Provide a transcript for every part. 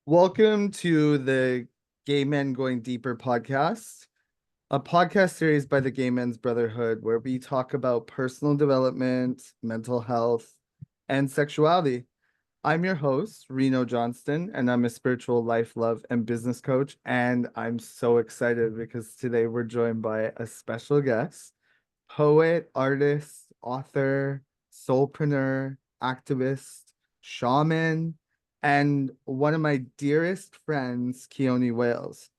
Welcome to the Gay Men Going Deeper podcast, a podcast series by the Gay Men's Brotherhood where we talk about personal development, mental health, and sexuality. I'm your host, Reno Johnston, and I'm a spiritual life, love, and business coach. And I'm so excited because today we're joined by a special guest, poet, artist, author, soulpreneur, activist, shaman, and one of my dearest friends, Keone Wales.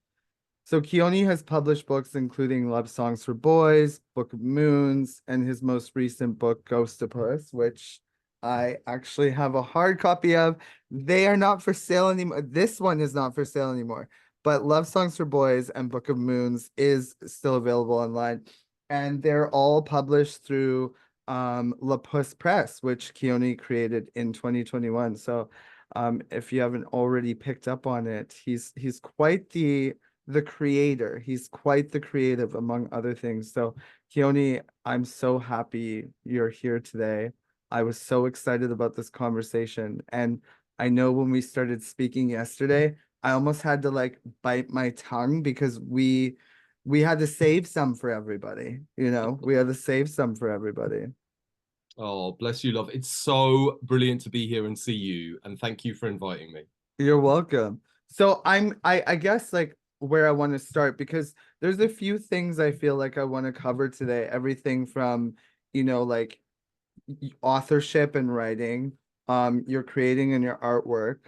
So Keone has published books including Love Songs for Boys, Book of Moons, and his most recent book, Ghostopus, which I actually have a hard copy of. They are not for sale anymore. This one is not for sale anymore, but Love Songs for Boys and Book of Moons is still available online. And they're all published through La Puss Press, which Keone created in 2021. So if you haven't already picked up on it, he's quite the creator. He's quite the creative, among other things. So, Keone, I'm so happy you're here today. I was so excited about this conversation. And I know when we started speaking yesterday, I almost had to like bite my tongue because we had to save some for everybody. We had to save some for everybody. Oh, bless you, love. It's so brilliant to be here and see you. And thank you for inviting me. You're welcome. So I guess like where I want to start because there's a few things I feel like I want to cover today. Everything from, like authorship and writing, your creating and your artwork,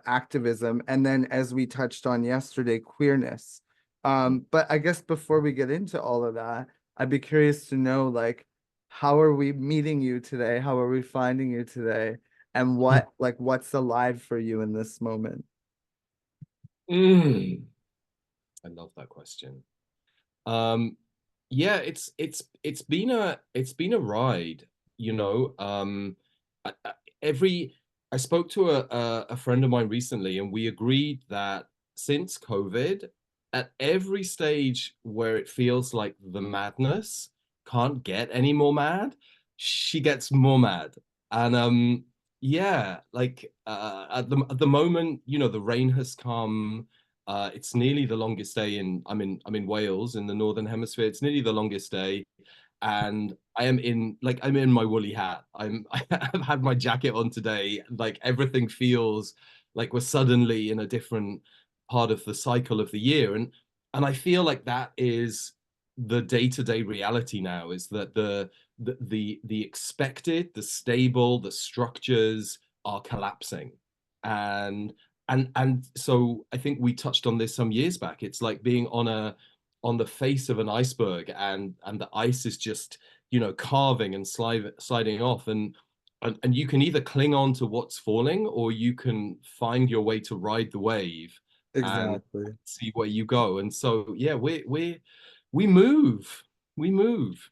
activism, and then as we touched on yesterday, queerness. But I guess before we get into all of that, I'd be curious to know like how are we meeting you today? How are we finding you today? And what's alive for you in this moment? Mm, I love that question. Um, yeah, it's been a ride, you know. Every I spoke to a friend of mine recently, and we agreed that since COVID, at every stage where it feels like the madness can't get any more mad, she gets more mad. And yeah, like at the moment, the rain has come. It's nearly the longest day in I'm in Wales in the northern hemisphere. It's nearly the longest day, and I'm in my woolly hat. I've had my jacket on today. Like everything feels like we're suddenly in a different part of the cycle of the year, and I feel like that is the day-to-day reality now. Is that the expected, the stable, the structures are collapsing, and and so I think we touched on this some years back. It's like being on the face of an iceberg, and the ice is just carving and sliding off, and you can either cling on to what's falling, or you can find your way to ride the wave and Exactly. see where you go. And so yeah, we move, we move.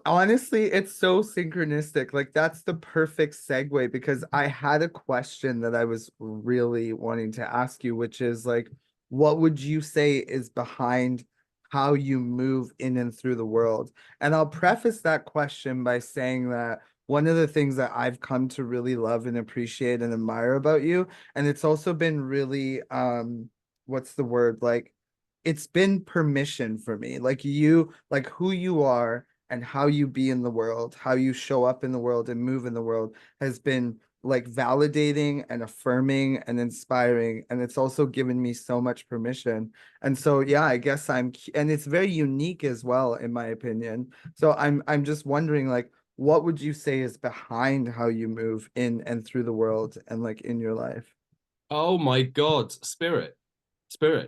Honestly, it's so synchronistic. Like that's the perfect segue because I had a question that I was really wanting to ask you, which is like, what would you say is behind how you move in and through the world? And I'll preface that question by saying that one of the things that I've come to really love and appreciate and admire about you, and it's also been really, what's the word? Like, it's been permission for me. Like who you are and how you be in the world, how you show up in the world and move in the world has been like validating and affirming and inspiring. And it's also given me so much permission. And so, yeah, I guess and it's very unique as well, in my opinion. So I'm just wondering, like, what would you say is behind how you move in and through the world and like in your life? Oh my God, spirit,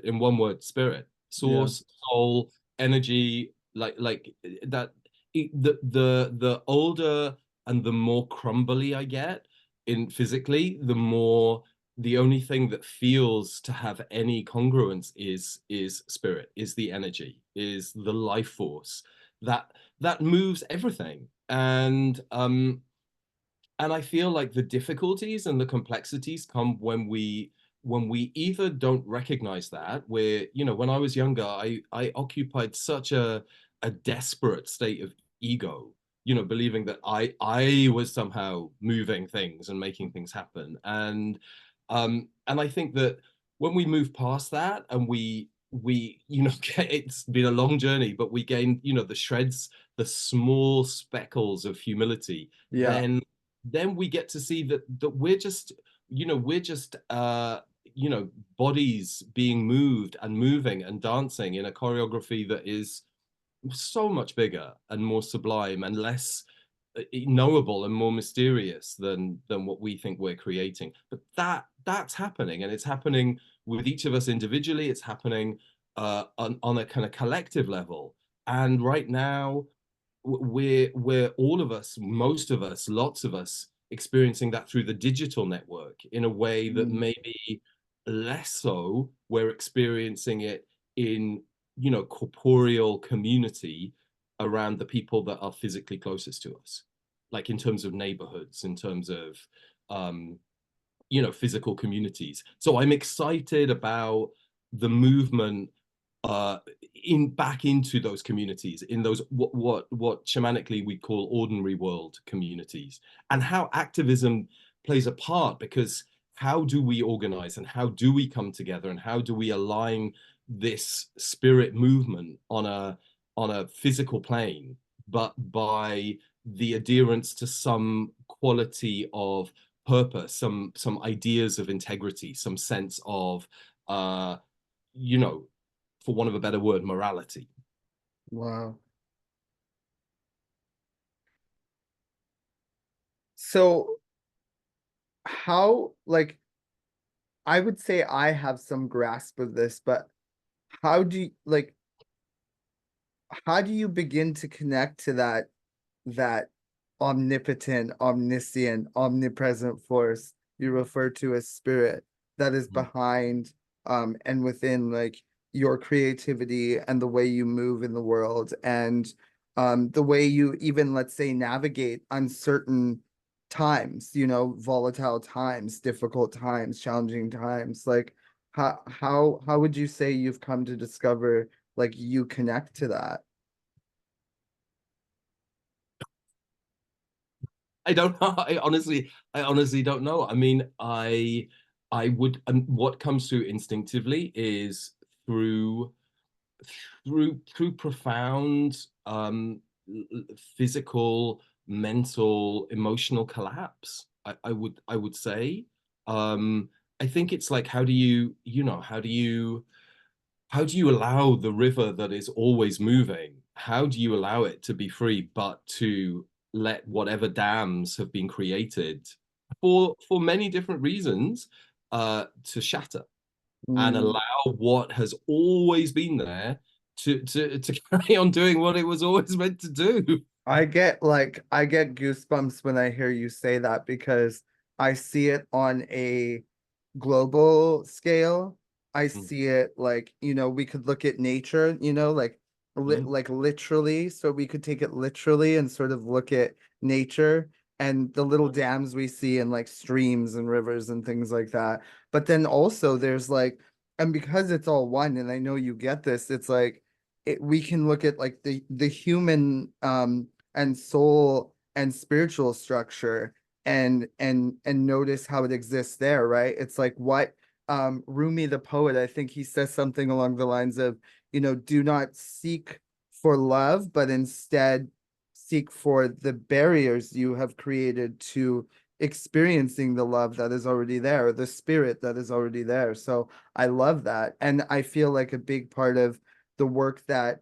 in one word, spirit, Yeah, source, soul, energy, like that. The older and the more crumbly I get in physically, the more the only thing that feels to have any congruence is spirit, is the energy, is the life force that moves everything. And I feel like the difficulties and the complexities come when we either don't recognize that, where when I was younger, I occupied such a desperate state of ego, believing that I was somehow moving things and making things happen. And I think that when we move past that and we it's been a long journey, but we gain, the shreds, the small speckles of humility, Yeah. then we get to see that we're just bodies being moved and moving and dancing in a choreography that is so much bigger and more sublime and less knowable and more mysterious than what we think we're creating. But that's happening, and it's happening with each of us individually. It's happening on a kind of collective level. And right now, we're all of us, most of us, lots of us, experiencing that through the digital network in a way that Mm. maybe less so we're experiencing it in corporeal community around the people that are physically closest to us, like in terms of neighborhoods, in terms of um physical communities. So I'm excited about the movement uh in back into those communities, in those what shamanically we call ordinary world communities, and how activism plays a part, because how do we organize and how do we come together and how do we align this spirit movement on a physical plane, but by the adherence to some quality of purpose, some ideas of integrity, some sense of uh you know for want of a better word, morality. Wow. So how, like, I would say I have some grasp of this, but how do you like how do you begin to connect to that omnipotent, omniscient, omnipresent force you refer to as spirit that is behind and within like your creativity and the way you move in the world and the way you even, let's say, navigate uncertain times, volatile times, difficult times, challenging times. Like how would you say you've come to discover like you connect to that? I don't know. I honestly don't know. I mean, I would, and what comes through instinctively is through through profound physical, mental, emotional collapse. I would say. I think it's like, how do you allow the river that is always moving? How do you allow it to be free, but to let whatever dams have been created for many different reasons to shatter, and Mm. allow what has always been there to carry on doing what it was always meant to do? I get goosebumps when I hear you say that because I see it on a global scale. I see it like, we could look at nature, Mm-hmm. like literally. So we could take it literally and sort of look at nature and the little dams we see in like streams and rivers and things like that. But then also there's like, and because it's all one, and I know you get this, it's like we can look at like the human and soul and spiritual structure and notice how it exists there, right? It's like what Rumi the poet, I think he says something along the lines of, do not seek for love, but instead seek for the barriers you have created to experiencing the love that is already there, the spirit that is already there. So I love that. And I feel like a big part of the work that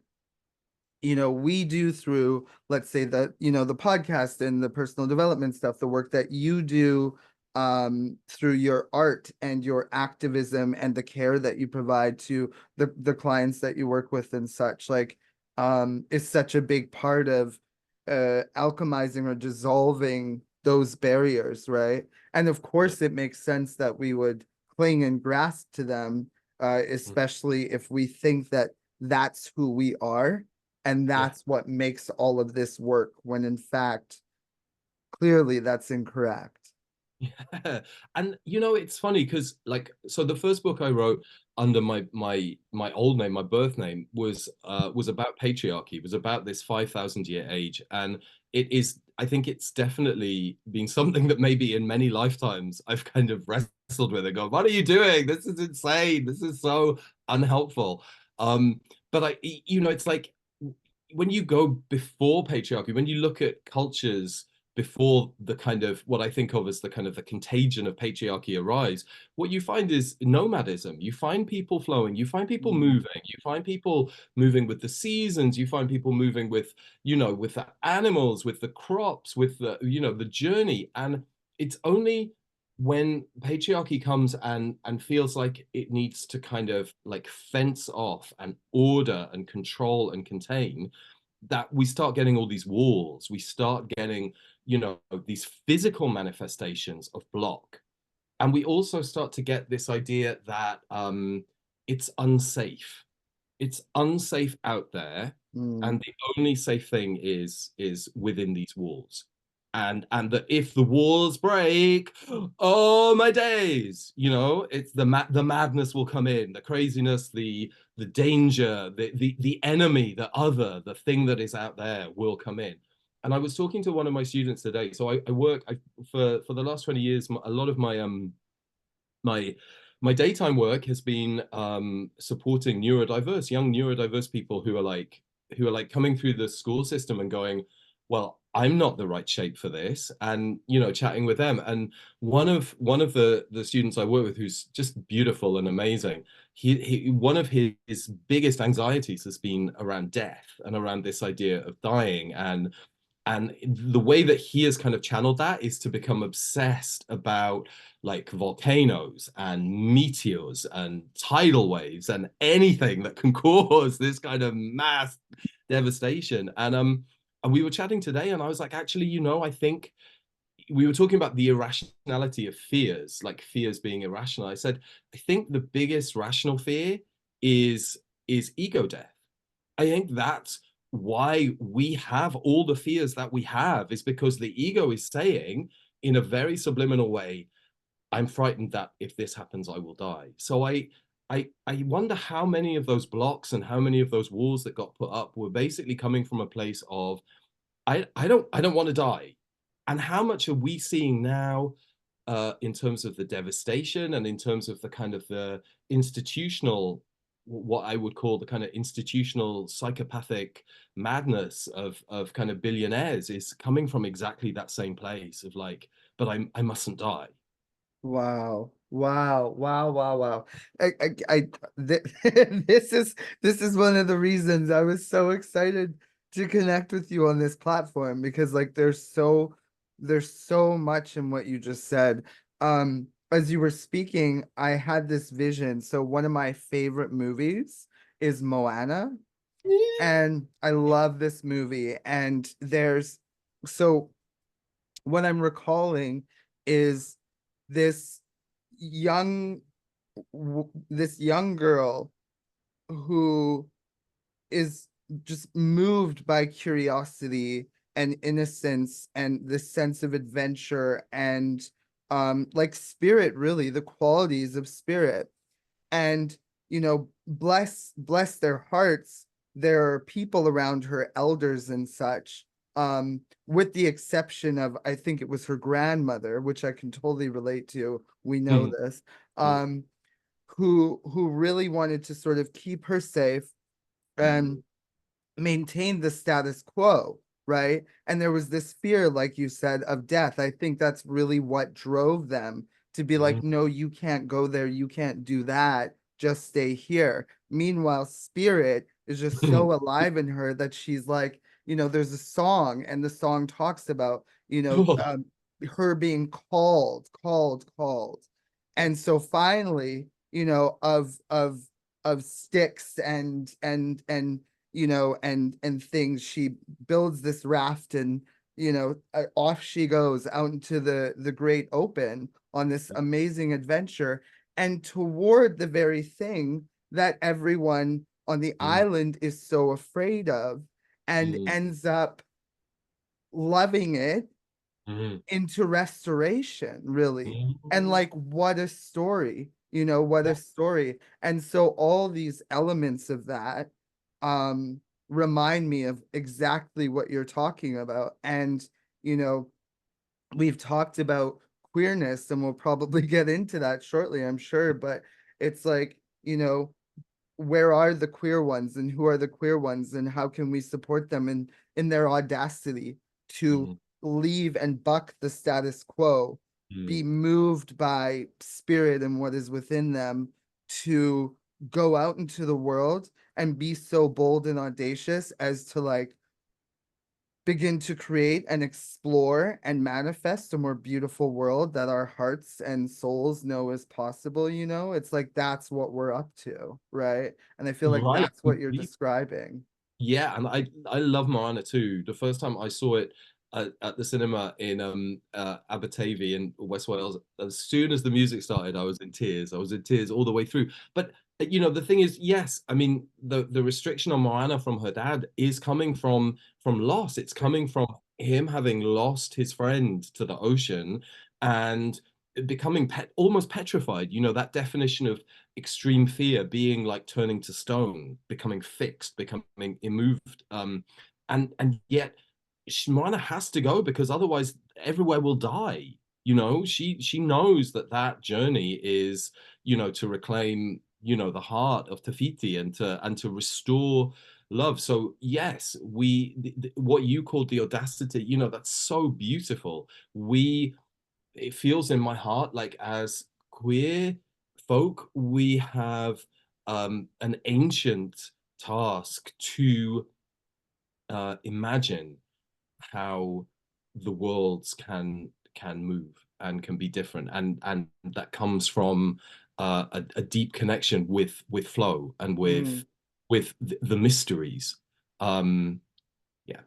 we do through, let's say, the podcast and the personal development stuff, the work that you do through your art and your activism and the care that you provide to the clients that you work with and such, like is such a big part of alchemizing or dissolving those barriers, right? And of Yeah. course it makes sense that we would cling and grasp to them, Mm. especially if we think that that's who we are and Yeah. that's what makes all of this work, when in fact, clearly that's incorrect. Yeah. And it's funny because, like, so the first book I wrote under my old name, my birth name, was about patriarchy, was about this 5,000 year age. And it is I think it's definitely been something that maybe in many lifetimes I've kind of wrestled with and gone, what are you doing? This is insane. This is so unhelpful. But it's like when you go before patriarchy, when you look at cultures before the kind of what I think of as the kind of the contagion of patriarchy arrives, what you find is nomadism. You find people flowing, you find people Mm. moving, you find people moving with the seasons, you find people moving with, with the animals, with the crops, with the journey. And it's only when patriarchy comes and feels like it needs to kind of like fence off and order and control and contain, that we start getting all these walls. We start getting, these physical manifestations of block. And we also start to get this idea that it's unsafe. It's unsafe out there, Mm. and the only safe thing is within these walls. And that if the walls break, oh my days, it's the madness will come in, the craziness, the danger, the enemy, the other, the thing that is out there will come in. And I was talking to one of my students today. So for the last 20 years, a lot of my my daytime work has been supporting young neurodiverse people who are like coming through the school system and going, well, I'm not the right shape for this, and chatting with them. And one of the students I work with, who's just beautiful and amazing, he one of his biggest anxieties has been around death and around this idea of dying. And the way that he has kind of channeled that is to become obsessed about like volcanoes and meteors and tidal waves and anything that can cause this kind of mass devastation. And we were chatting today, and I was like, actually, I think we were talking about the irrationality of fears, like fears being irrational. I said, I think the biggest rational fear is ego death. I think that's why we have all the fears that we have, is because the ego is saying in a very subliminal way, I'm frightened that if this happens, I will die. So I wonder how many of those blocks and how many of those walls that got put up were basically coming from a place of I don't want to die. And how much are we seeing now in terms of the devastation and in terms of the kind of the institutional, what I would call the kind of institutional psychopathic madness of kind of billionaires, is coming from exactly that same place of like, but I mustn't die. Wow. Wow. Wow. Wow. Wow. Th this is one of the reasons I was so excited to connect with you on this platform, because like there's so much in what you just said. As you were speaking, I had this vision. So one of my favorite movies is Moana, and I love this movie. And so what I'm recalling is this young this young girl who is just moved by curiosity and innocence and this sense of adventure and like spirit, really the qualities of spirit. And bless their hearts, there are people around her, elders and such, with the exception of, I think it was her grandmother, which I can totally relate to, we know Mm, this, mm, um who really wanted to sort of keep her safe mm, and maintain the status quo, right? And there was this fear, like you said, of death. I think that's really what drove them to be mm, like, no, you can't go there, you can't do that, just stay here. Meanwhile, spirit is just mm. so alive in her that she's like, there's a song, and the song talks about, Oh, her being called. And so finally, of sticks and things, she builds this raft, and off she goes out into the great open on this amazing adventure, and toward the very thing that everyone on the mm, island is so afraid of, and mm, ends up loving it mm, into restoration, really. And mm. like, what a story, what a Yeah. story. And so all these elements of that remind me of exactly what you're talking about. And you know, we've talked about queerness and we'll probably get into that shortly, I'm sure, but it's like, where are the queer ones and who are the queer ones and how can we support them in their audacity to Mm, leave and buck the status quo, be mm. moved by spirit and what is within them to go out into the world and be so bold and audacious as to like begin to create and explore and manifest a more beautiful world that our hearts and souls know is possible, it's like that's what we're up to, right? And I feel like Right. that's what you're describing. Yeah, and I love Moana too. The first time I saw it at the cinema in Abertavy in West Wales, as soon as the music started, I was in tears. I was in tears all the way through. But the thing is, yes, I mean the restriction on Moana from her dad is coming from loss. It's coming from him having lost his friend to the ocean and becoming almost petrified. That definition of extreme fear being like turning to stone, becoming fixed, becoming immoved. And yet Shimana has to go because otherwise everywhere will die. She knows that journey is, to reclaim, the heart of Tafiti and to restore love. So yes, what you called the audacity, that's so beautiful. It feels in my heart like as queer folk, we have an ancient task to imagine how the worlds can move and can be different, and that comes from a deep connection with flow and Mm. with the mysteries. Um, yeah.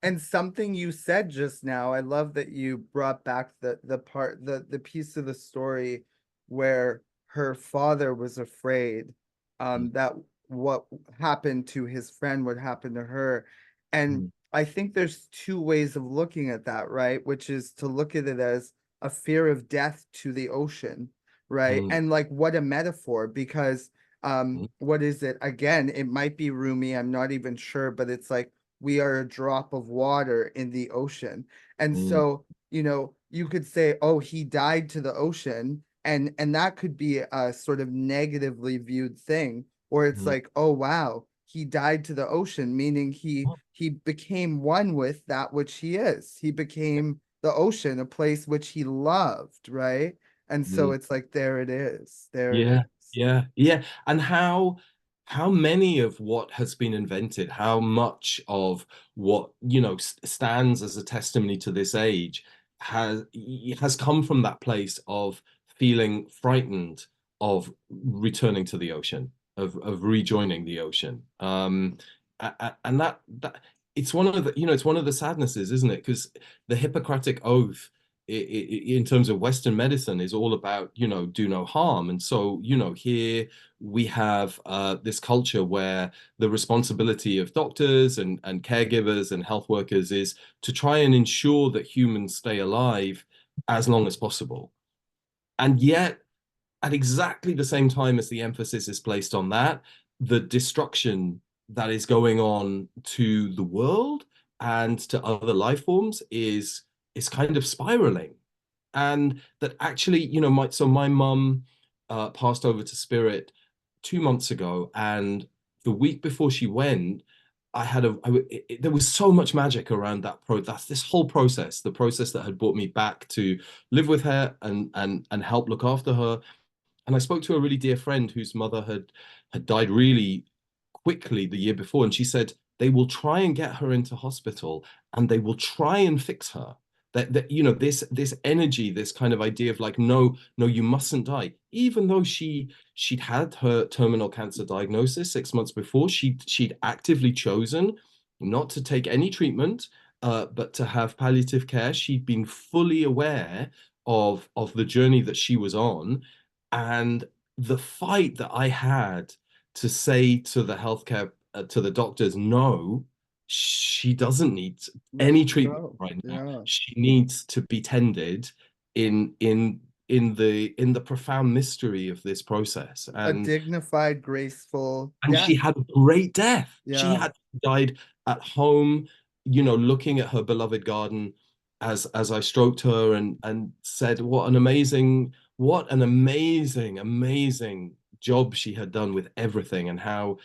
And something you said just now, I love that you brought back the piece of the story where her father was afraid Mm, that what happened to his friend would happen to her. And mm, I think there's two ways of looking at that, right? Which is to look at it as a fear of death to the ocean, right? mm, And like what a metaphor, because mm, what is it? Again, it might be Rumi, I'm not even sure, but it's like we are a drop of water in the ocean. And mm, so, you could say, oh, he died to the ocean, and that could be a sort of negatively viewed thing. Or it's mm, like, oh wow, he died to the ocean, meaning mm. he became one with that which he is. He became the ocean, a place which he loved, right? And so Mm. it's like there it is. There it Yeah, is. yeah, yeah. And how many of what has been invented, how much of what, stands as a testimony to this age has come from that place of feeling frightened of returning to the ocean, of rejoining the ocean. And that it's one of the sadnesses, isn't it? Because the Hippocratic Oath in terms of Western medicine is all about, do no harm. And so, here we have this culture where the responsibility of doctors and caregivers and health workers is to try and ensure that humans stay alive as long as possible. And yet, at exactly the same time as the emphasis is placed on that, the destruction that is going on to the world and to other life forms is kind of spiraling. And that actually, my mum passed over to spirit 2 months ago, and the week before she went, there was so much magic around that's this whole process, the process that had brought me back to live with her and help look after her. And I spoke to a really dear friend whose mother had died really quickly the year before, and she said they will try and get her into hospital and they will try and fix her. That this energy, this kind of idea of like, no, no, you mustn't die. Even though she'd had her terminal cancer diagnosis 6 months before, she'd actively chosen not to take any treatment, but to have palliative care. She'd been fully aware of the journey that she was on, and the fight that I had to say to the healthcare, to the doctors, no, she doesn't need Let any her treatment go. right now. Yeah. She needs to be tended in the profound mystery of this process. A And dignified, graceful she death. had a great death. She Yeah. had died at home, looking at her beloved garden, as I stroked her and said what an amazing job she had done with everything, and how,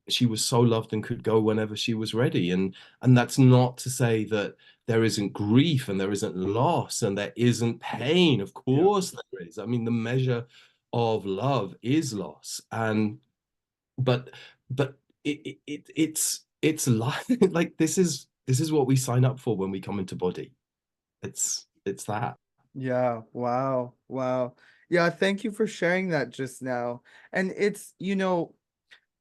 she was so loved and could go whenever she was ready. And that's not to say that there isn't grief and there isn't loss and there isn't pain. Of Yeah. course there is. I mean, the measure of love is loss. And but but it's like like this is what we sign up for when we come into body. It's that. Yeah. Wow. Wow. Yeah. Thank you for sharing that just now. And it's,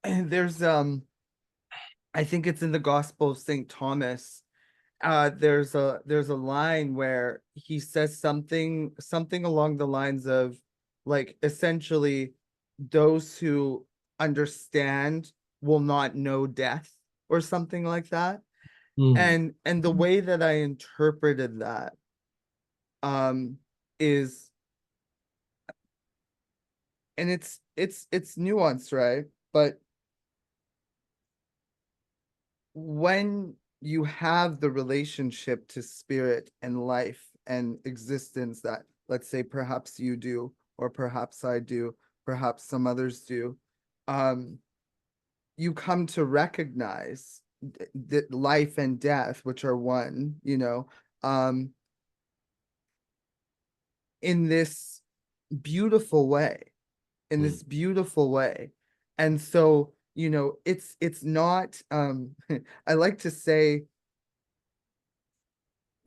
there's I think it's in the Gospel of Saint Thomas. There's a line where he says something along the lines of, like, essentially, those who understand will not know death, or something like that. Mm, And the way that I interpreted that is, and it's nuanced, right? But when you have the relationship to spirit and life and existence that, let's say, perhaps you do, or perhaps I do, perhaps some others do, um, you come to recognize that life and death, which are one, um, in this beautiful way, in mm, this beautiful way. And so, it's not, I like to say,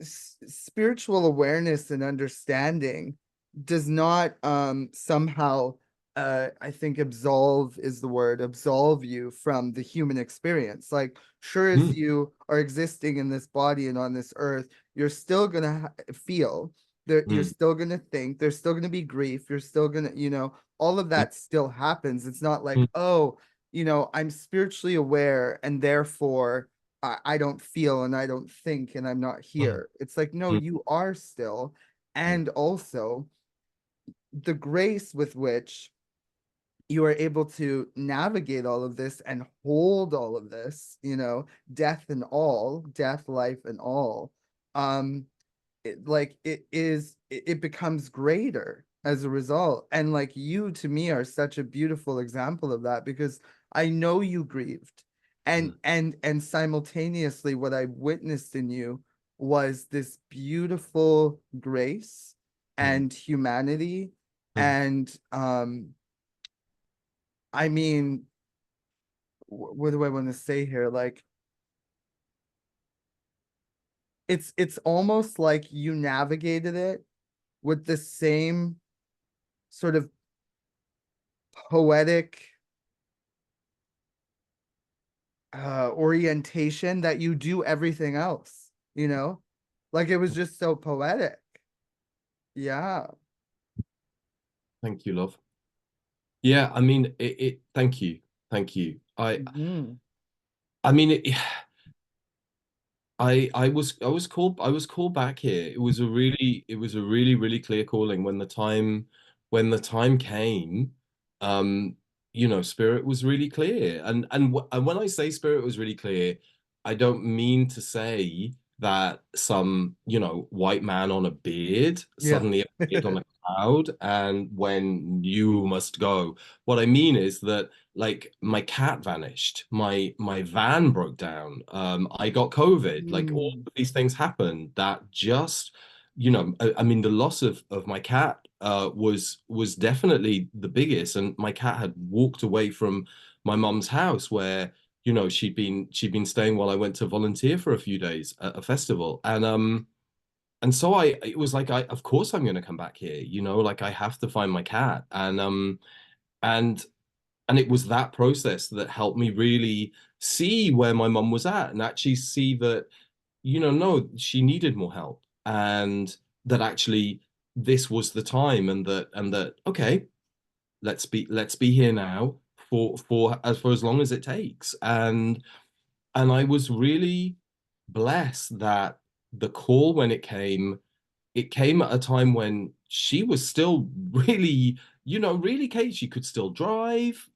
spiritual awareness and understanding does not somehow, I think absolve is the word, absolve you from the human experience. Like, sure as mm, you are existing in this body and on this earth, you're still gonna feel there, you're mm, still gonna think, there's still gonna be grief, you're still gonna, all of mm, that still happens. It's not like, mm, oh, I'm spiritually aware and therefore I don't feel and I don't think and I'm not mm, here. It's like, no, mm, you are still. mm, And also the grace with which you are able to navigate all of this and hold all of this, death and all, death, life, and all. Um, it becomes greater as a result. And like, you to me are such a beautiful example of that, because I know you grieved, and mm, and simultaneously what I witnessed in you was this beautiful grace mm, and humanity. mm, And I mean, what do I want to say here? Like, it's almost like you navigated it with the same sort of poetic orientation that you do everything else, like, it was just so poetic. Yeah. Thank you, love. Yeah, I mean, thank you. Thank you. Mhm. I mean, I was called back here. It was a really clear calling when the time came. Um, spirit was really clear, and when I say spirit was really clear, I don't mean to say that some white man on a beard Yeah. suddenly appeared on a cloud and when you must go. What I mean is that, like, my cat vanished, my van broke down, I got COVID, like all Mm. of these things happened that just, I mean, the loss of my cat was definitely the biggest. And my cat had walked away from my mum's house where, she'd been staying while I went to volunteer for a few days at a festival. And so it was like, of course I'm going to come back here, like I have to find my cat. And and it was that process that helped me really see where my mum was at, and actually see that, no, she needed more help, and that actually this was the time, and that okay, let's be here now for as long as it takes. And I was really blessed that the call, when it came at a time when she was still really, really Kate, she could still drive.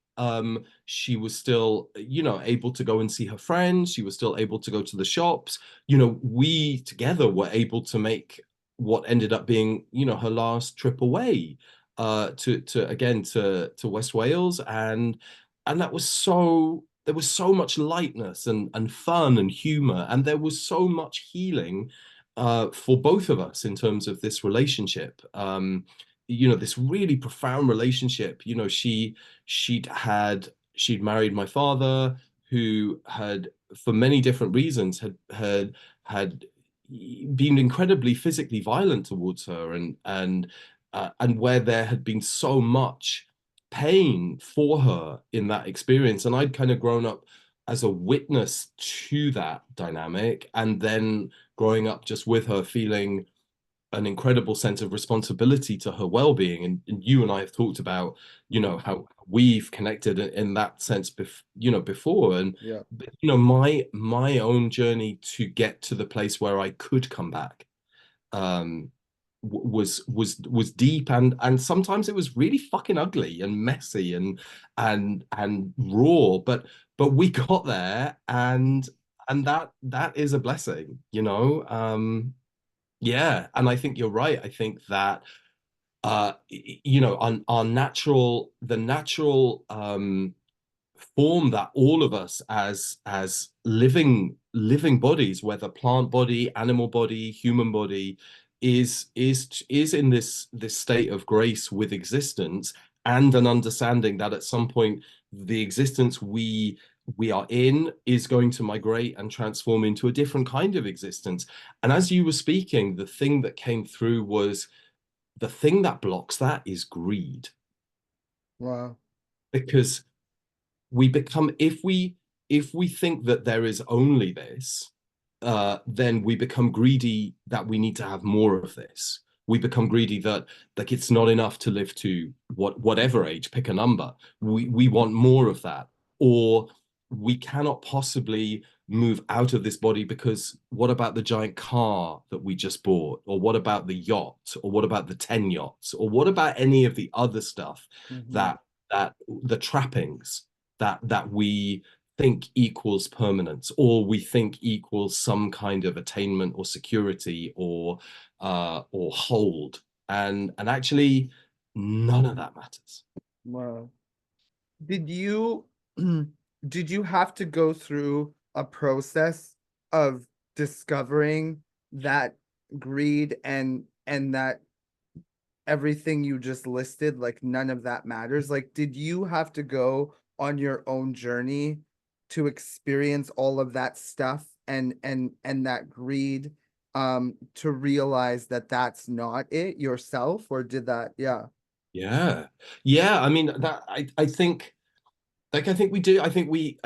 She was still, able to go and see her friends. She was still able to go to the shops. We together were able to make what ended up being, her last trip away, to again to West Wales, and that was so there was so much lightness and fun and humor, and there was so much healing for both of us in terms of this relationship. This really profound relationship. She'd married my father, who had, for many different reasons, had been incredibly physically violent towards her, and where there had been so much pain for her in that experience. And I'd kind of grown up as a witness to that dynamic, and then growing up just with her, feeling an incredible sense of responsibility to her well-being. And you and I have talked about, how we've connected in that sense before. And Yeah. my own journey to get to the place where I could come back, um was deep, and sometimes it was really fucking ugly and messy and raw, but we got there, and that is a blessing. Yeah, and I think you're right. I think that our natural the natural form that all of us as living bodies, whether plant body, animal body, human body, is in this state of grace with existence, and an understanding that at some point the existence we are in is going to migrate and transform into a different kind of existence. And as you were speaking, the thing that came through was, the thing that blocks that is greed. Wow. Because we become if we think that there is only this, then we become greedy that we need to have more of this. We become greedy that, like, it's not enough to live to whatever age, pick a number. We want more of that. Or we cannot possibly move out of this body, because what about the giant car that we just bought? Or what about the yacht? Or what about the 10 yachts? Or what about any of the other stuff Hmm. that the trappings that we think equals permanence, or we think equals some kind of attainment or security, or hold, and actually none of that matters. Wow. Did you did you have to go through a process of discovering that greed and that everything you just listed, like none of that matters? Like, did you have to go on your own journey to experience all of that stuff and that greed, to realize that that's not it yourself, or did that? Yeah. Yeah, yeah, I mean, that I think, like, I think we do. I think we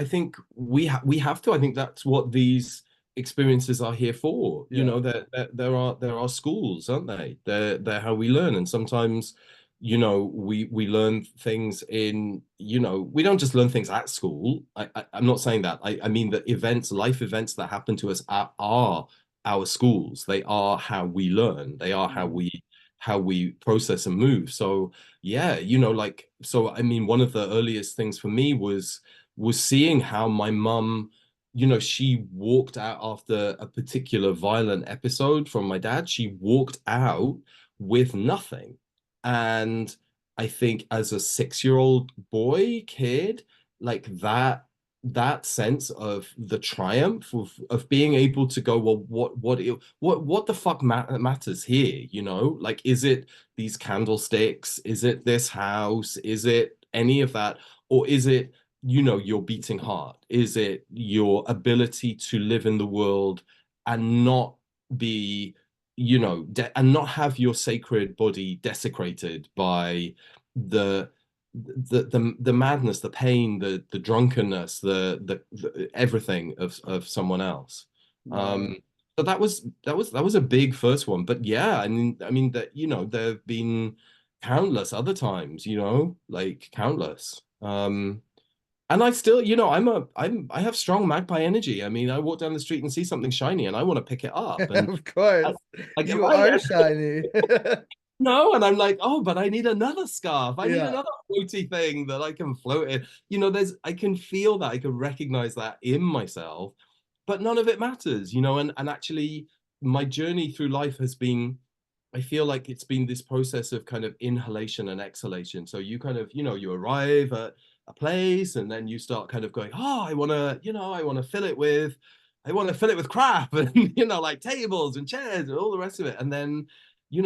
have to. I think that's what these experiences are here for. Yeah. There are schools, aren't they? They're how we learn. And sometimes, we learn things in, we don't just learn things at school. I'm not saying that. I mean that life events that happen to us are our schools. They are how we learn. They are how Mm. we process and move. So yeah, like, so I mean, one of the earliest things for me was seeing how my mum, she walked out after a particular violent episode from my dad. She walked out with nothing. And I think as a 6-year-old kid, like, that sense of the triumph of being able to go, well, what the fuck matters here, like, is it these candlesticks? Is it this house? Is it any of that? Or is it, your beating heart? Is it your ability to live in the world and not be, and not have your sacred body desecrated by the the madness, the pain, the drunkenness, the everything of someone else. Wow. Um, so that was a big first one. But yeah, I mean that, there have been countless other times, like countless. And I still, I have strong magpie energy. I mean, I walk down the street and see something shiny and I want to pick it up. And Of course. I get You right. are shiny. no, and I'm like, oh, but I need another scarf. I need Yeah. another floaty thing that I can float in. I can feel that, I can recognize that in myself, but none of it matters, and actually my journey through life has been, I feel like it's been this process of kind of inhalation and exhalation. So you kind of, you arrive at a place and then you start kind of going, oh, I want to fill it with, I want to fill it with crap and, like tables and chairs and all the rest of it. And then,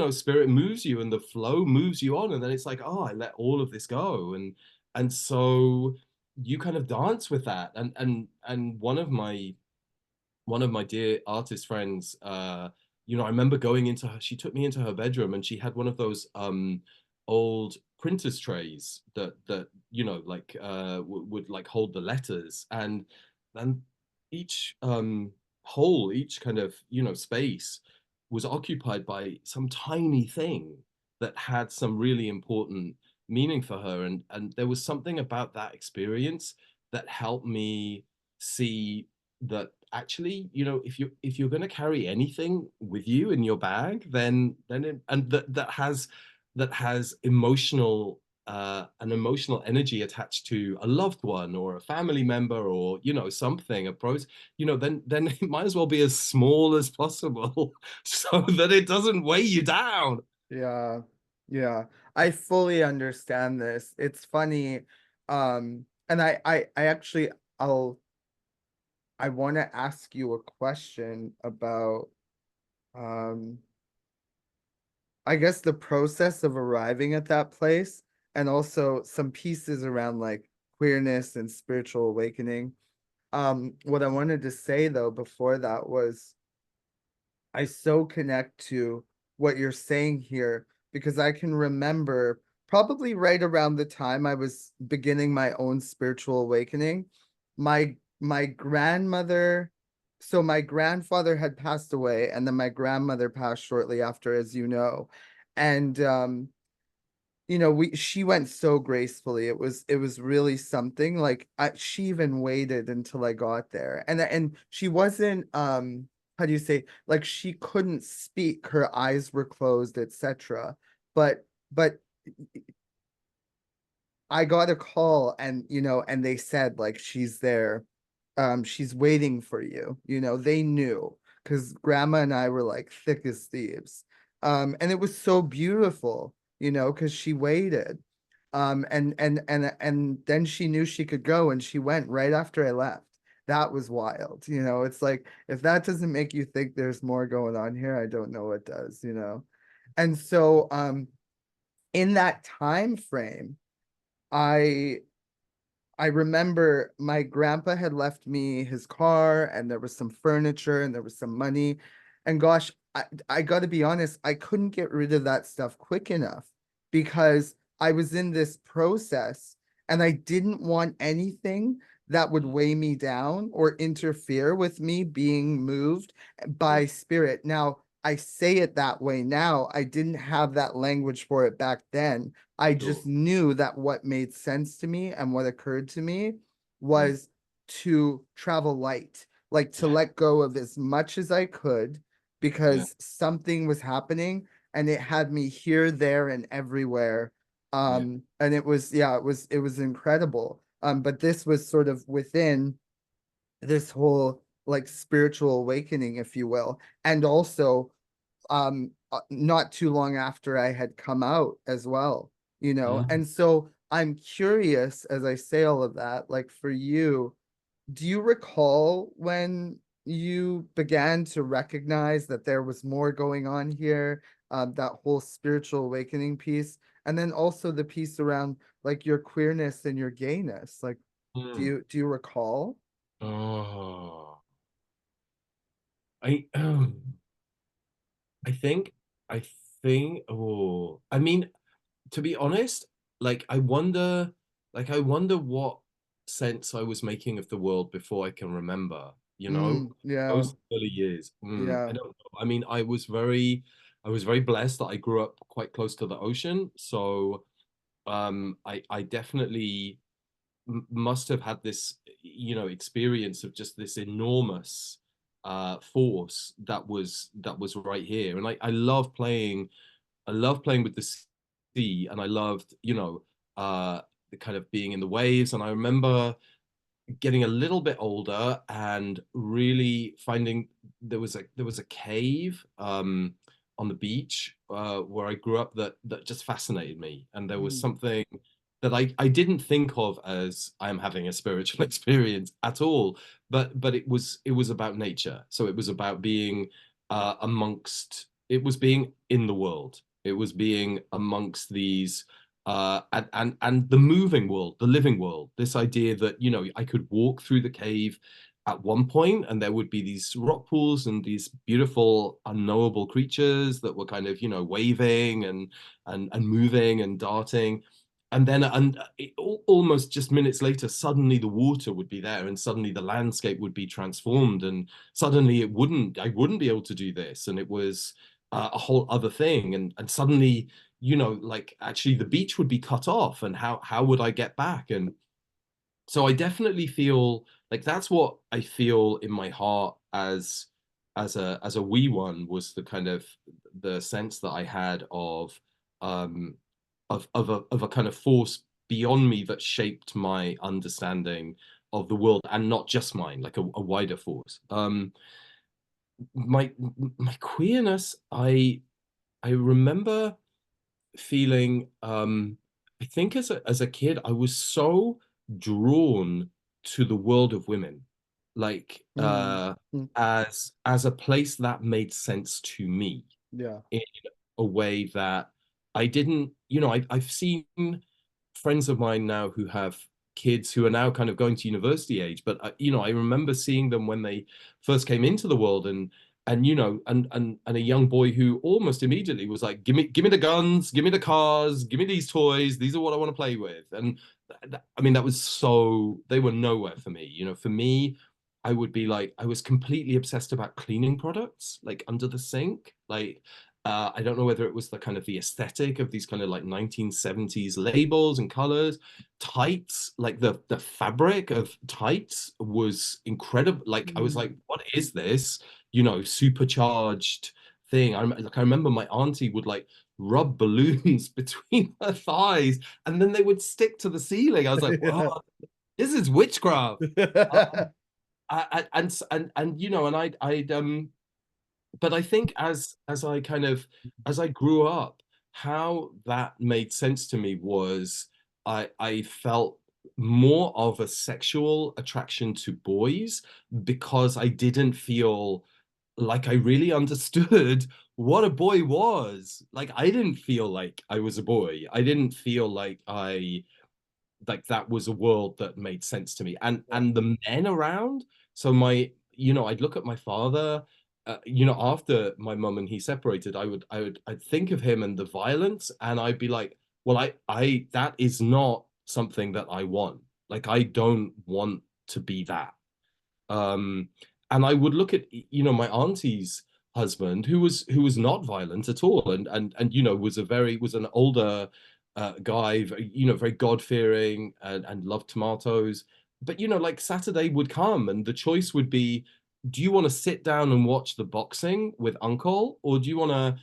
spirit moves you and the flow moves you on. And then it's like, oh, I let all of this go. And so you kind of dance with that. And one of my dear artist friends, I remember going into her, she took me into her bedroom and she had one of those old printers trays that like would like hold the letters, and each hole, each kind of space was occupied by some tiny thing that had some really important meaning for her, and there was something about that experience that helped me see that actually, if you're going to carry anything with you in your bag, and that has an emotional energy attached to a loved one or a family member, or something, a pros, then it might as well be as small as possible so that it doesn't weigh you down. Yeah. Yeah. I fully understand this. It's funny. And I actually I want to ask you a question about um I guess the process of arriving at that place, and also some pieces around like queerness and spiritual awakening. What I wanted to say though before that was I so connect to what you're saying here because I can remember probably right around the time I was beginning my own spiritual awakening, my grandmother, so my grandfather had passed away and then my grandmother passed shortly after, as you know. And we she went so gracefully. It was really something. Like she even waited until I got there. And she wasn't how do you say, like she couldn't speak, her eyes were closed, etc. But I got a call, and and they said like she's there. She's waiting for you. They knew because grandma and I were like thick as thieves. And it was so beautiful, because she waited. And then she knew she could go and she went right after I left. That was wild. It's like if that doesn't make you think there's more going on here, I don't know what does. And so in that time frame, I I remember my grandpa had left me his car and there was some furniture and there was some money. And gosh, I got to be honest, I couldn't get rid of that stuff quick enough because I was in this process and I didn't want anything that would weigh me down or interfere with me being moved by spirit. Now, I say it that way now. I didn't have that language for it back then. I Sure. just knew that what made sense to me and what occurred to me Mm. was to travel light, like to Yeah, let go of as much as I could yeah, because something was happening and it had me here, there, and everywhere. yeah. And it was, yeah, it was incredible. But this was sort of within this whole like spiritual awakening, if you will. And also not too long after I had come out as well, Mm. and so I'm curious as I say all of that, like for you, do you recall when you began to recognize that there was more going on here, that whole spiritual awakening piece, and then also the piece around like your queerness and your gayness, like do Mm. you recall? Oh, I I think I I mean, to be honest, like I wonder what sense I was making of the world before I can remember, Yeah, those early years. I yeah. don't know. I mean, I was very blessed that I grew up quite close to the ocean. So I definitely must have had this, experience of just this enormous force that was right here. And I love playing I loved playing with the sea, and I loved, the kind of being in the waves. And I remember getting a little bit older and really finding there was a cave on the beach where I grew up that just fascinated me, and there was Mm. something that I didn't think of as I'm having a spiritual experience at all, but it was about nature. So it was about being it was being in the world. It was being amongst these and the moving world, the living world. This idea that I could walk through the cave at one point, and there would be these rock pools and these beautiful, unknowable creatures that were kind of waving and moving and darting. And then, almost just minutes later, suddenly the water would be there, and suddenly the landscape would be transformed, and suddenly I wouldn't be able to do this, and it was a whole other thing, and suddenly like actually the beach would be cut off, and how would I get back? And so I definitely feel like that's what I feel in my heart as a wee one, was the kind of the sense that I had um of a kind of force beyond me that shaped my understanding of the world, and not just mine, like a wider force. My my queerness, I remember feeling I think as a kid I was so drawn to the world of women, like Mm. Mm. as a place that made sense to me Yeah. in a way that I didn't, I've seen friends of mine now who have kids who are now kind of going to university age, but I remember seeing them when they first came into the world, and a young boy who almost immediately was like, give me the guns, give me the cars, give me these toys, these are what I want to play with. And I mean, that was so, they were nowhere for me. For me, I would be like, I was completely obsessed about cleaning products, like under the sink. Like, I don't know whether it was the kind of the aesthetic of these kind of like 1970s labels and colors. Tights, like the fabric of tights was incredible. Like I was Mm. like, what is this? Supercharged thing. I remember my auntie would like rub balloons between her thighs, and then they would stick to the ceiling. I was like, wow, Yeah. this is witchcraft. And but I think as I grew up, how that made sense to me was I felt more of a sexual attraction to boys, because I didn't feel like I really understood what a boy was. Like I didn't feel like I was a boy. I didn't feel like that was a world that made sense to me, Yeah. and the men around. So I'd look at my father, after my mum and he separated, I'd think of him and the violence, and I'd be like, well, I that is not something that I want. Like I don't want to be that. um and I would look at my auntie's husband, who was not violent at all, and was an older guy, very God-fearing, and loved tomatoes. But like Saturday would come, and the choice would be, do you want to sit down and watch the boxing with uncle, or do you want to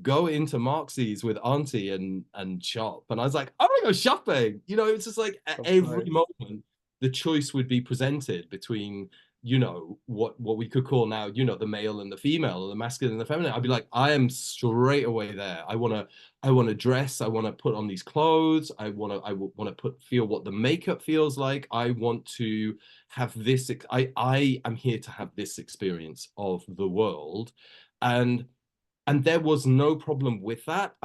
go into Marxies with auntie and shop? And I was like, I want to go shopping. It's just like at That's every nice. moment the choice would be presented between what we could call now, the male and the female, or the masculine and the feminine. I'd be like, I am straight away there. I want to dress. I want to put on these clothes. I want to feel what the makeup feels like. I want to have this. I am here to have this experience of the world, and there was no problem with that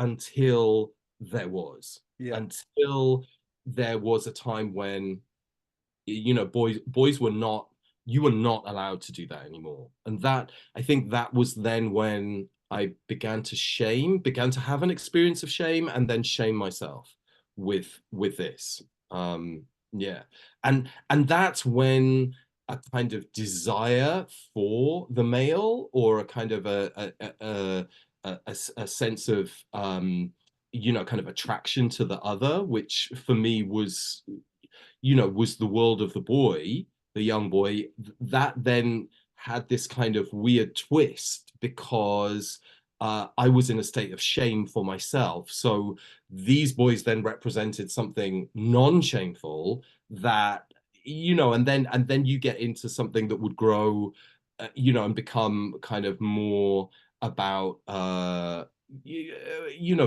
there was Yeah. until there was a time when boys were not, you were not allowed to do that anymore. And that, I think that was then when I began to have an experience of shame, and then shame myself with this. um yeah. And that's when a kind of desire for the male, or a kind of a sense of kind of attraction to the other, which for me was the world of the boy, the young boy, that then had this kind of weird twist, because I was in a state of shame for myself. So these boys then represented something non-shameful that, and then you get into something that would grow, and become kind of more about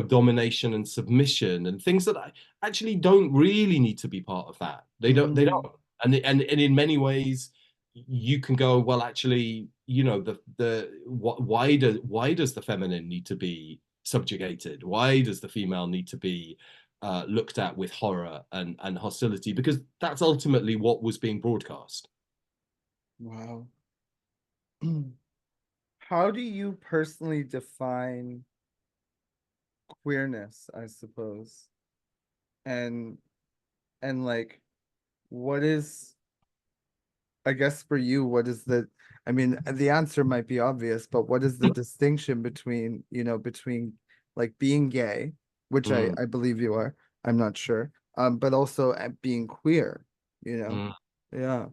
domination and submission and things that I actually don't really need to be part of that. They don't. Mm, And in many ways you can go, well, actually, why does the feminine need to be subjugated? Why does the female need to be looked at with horror and hostility? Because that's ultimately what was being broadcast. wow. How do you personally define queerness, I suppose? And like, what is, I guess for you, what is I mean, the answer might be obvious, but what is the distinction between, between like being gay, which Mm, I believe you are, I'm not sure, but also at being queer, you know? mm. Yeah.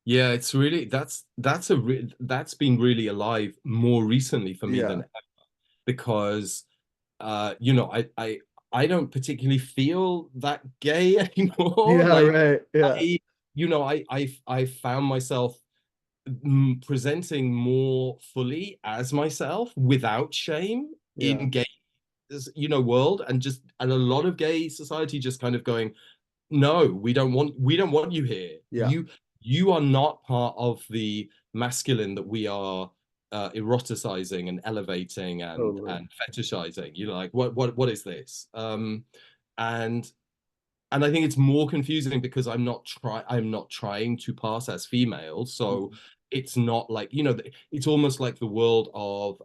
Yeah, it's really that's been really alive more recently for me than Yeah. ever, because I don't particularly feel that gay anymore. Yeah, Like right. Yeah. I I found myself presenting more fully as myself without shame Yeah. in gay world, and a lot of gay society just kind of going, no, we don't want you here. Yeah. You are not part of the masculine that we are eroticizing and elevating and Totally. and fetishizing. Like, what is this? And I think it's more confusing because I'm not trying to pass as female. So Mhm. it's not like, it's almost like the world of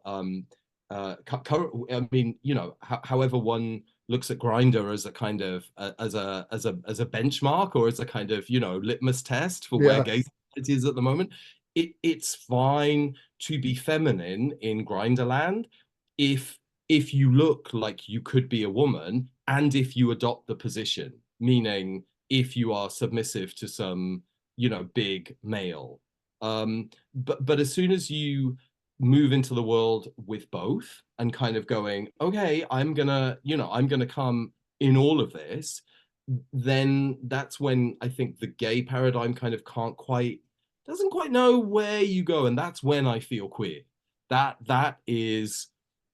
current, I mean, however one looks at Grinder as a kind of as a benchmark, or as a kind of, litmus test for where Yeah. gay society is at the moment. It's fine to be feminine in Grinderland if you look like you could be a woman, and if you adopt the position, meaning if you are submissive to some, big male. But as soon as you move into the world with both and kind of going, okay, I'm gonna come in all of this, then that's when I think the gay paradigm kind of doesn't quite know where you go. And that's when I feel queer. That is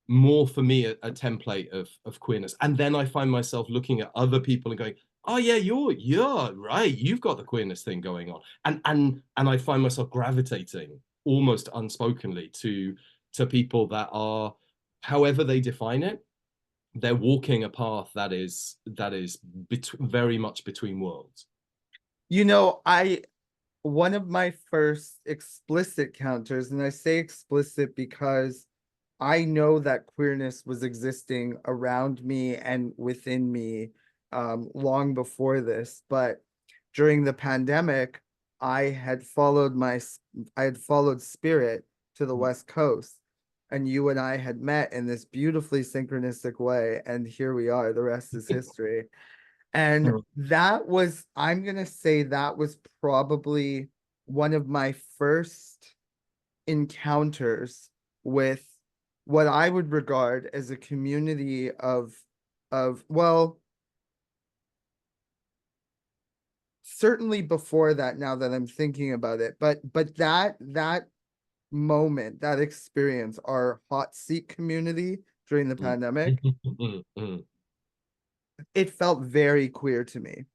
more for me a template of queerness. And then I find myself looking at other people and going, oh yeah, you're right, you've got the queerness thing going on. And I find myself gravitating almost unspokenly to people that are, however they define it, they're walking a path that is very much between worlds. I one of my first explicit counters, and I say explicit because I know that queerness was existing around me and within me long before this, but during the pandemic, I had followed Spirit to the West Coast, and you and I had met in this beautifully synchronistic way, and here we are. The rest is history. And I'm gonna say that was probably one of my first encounters with what I would regard as a community well, certainly before that, now that I'm thinking about it, but that moment, that experience, our hot seat community during the pandemic, it felt very queer to me.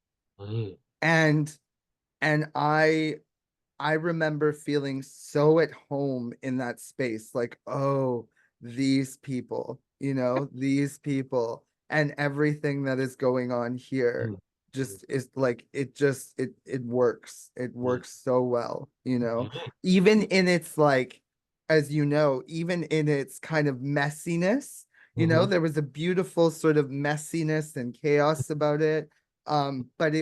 And and I remember feeling so at home in that space, like, oh, these people, these people and everything that is going on here just is like it works. It works so well, even in its like, as even in its kind of messiness, there was a beautiful sort of messiness and chaos about it. But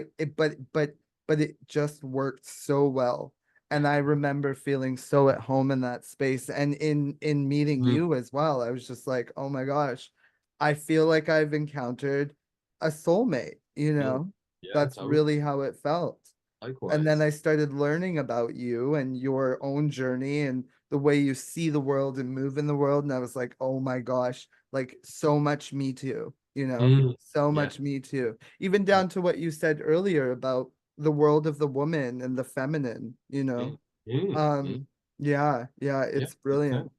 but it just worked so well, and I remember feeling so at home in that space, and in meeting you as well. I was just like, oh my gosh, I feel like I've encountered a soulmate, Yeah, yeah, that's totally. really how it felt. And then Likewise. I started learning about you and your own journey and the way you see the world and move in the world. And I was like, oh my gosh, like so much me too, you know, Mm, so yeah. much me too. Even Yeah. down to what you said earlier about the world of the woman and the feminine, you know. Mm, mm, mm. Yeah, yeah, Yeah, it's makes brilliant. sense.